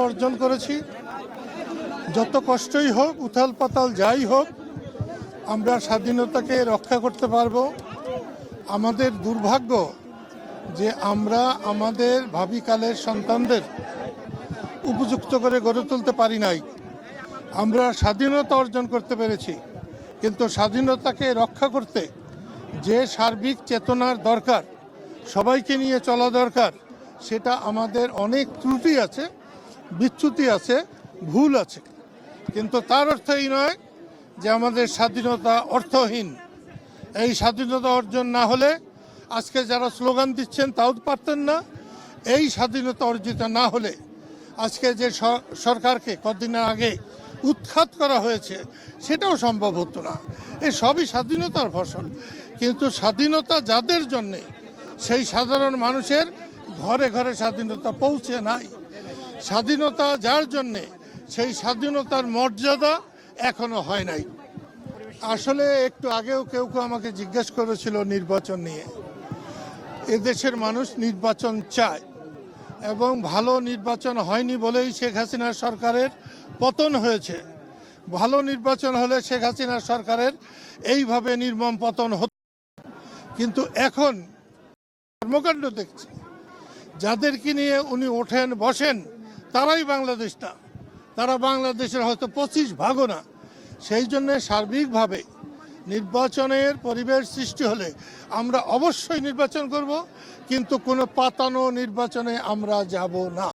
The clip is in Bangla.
অর্জন করেছি। যত কষ্টই হোক, উথাল পাতাল যাই হোক, আমরা স্বাধীনতাকে রক্ষা করতে পারবো। আমাদের দুর্ভাগ্য যে আমরা আমাদের ভাবিকালের সন্তানদের উপযুক্ত করে গড়ে তুলতে পারি নাই। আমরা স্বাধীনতা অর্জন করতে পেরেছি, কিন্তু স্বাধীনতাকে রক্ষা করতে যে সার্বিক চেতনার দরকার, সবাইকে নিয়ে চলা দরকার, সেটা আমাদের অনেক ত্রুটি আছে, বিচ্যুতি আছে, ভুল আছে। কিন্তু তার অর্থ এই নয় যে আমাদের স্বাধীনতা অর্থহীন। এই স্বাধীনতা অর্জন না হলে আজকে যারা স্লোগান দিচ্ছেন তাও পারতেন না। এই স্বাধীনতা অর্জিত না হলে আজকে যে সরকারকে কদিন আগে উৎখাত করা হয়েছে সেটাও সম্ভব হতো না। এই সবই স্বাধীনতার ফসল। কিন্তু স্বাধীনতা যাদের জন্যে, সেই সাধারণ মানুষের ঘরে ঘরে স্বাধীনতা পৌঁছে নাই। স্বাধীনতা যার জন্যে, সেই স্বাধীনতার মর্যাদা এখনো হয় নাই। আসলে একটু আগেও কেউ আমাকে জিজ্ঞেস করেছিল নির্বাচন নিয়ে। এদেশের মানুষ নির্বাচন চায়, এবং ভালো নির্বাচন হয়নি বলেই শেখ হাসিনার সরকারের পতন হয়েছে। ভালো নির্বাচন হলে শেখ হাসিনার সরকারের এইভাবে নির্মম পতন হতো। কিন্তু এখন কর্মকাণ্ড দেখছি, যাদেরকে নিয়ে উনি ওঠেন বসেন, তারাই বাংলাদেশ না, তারা বাংলাদেশের হয়তো 25 ভাগও না। সেই জন্যে সার্বিকভাবে নির্বাচনের পরিবেশ সৃষ্টি হলে আমরা অবশ্যই নির্বাচন করব, কিন্তু কোনো পাতানো নির্বাচনে আমরা যাব না।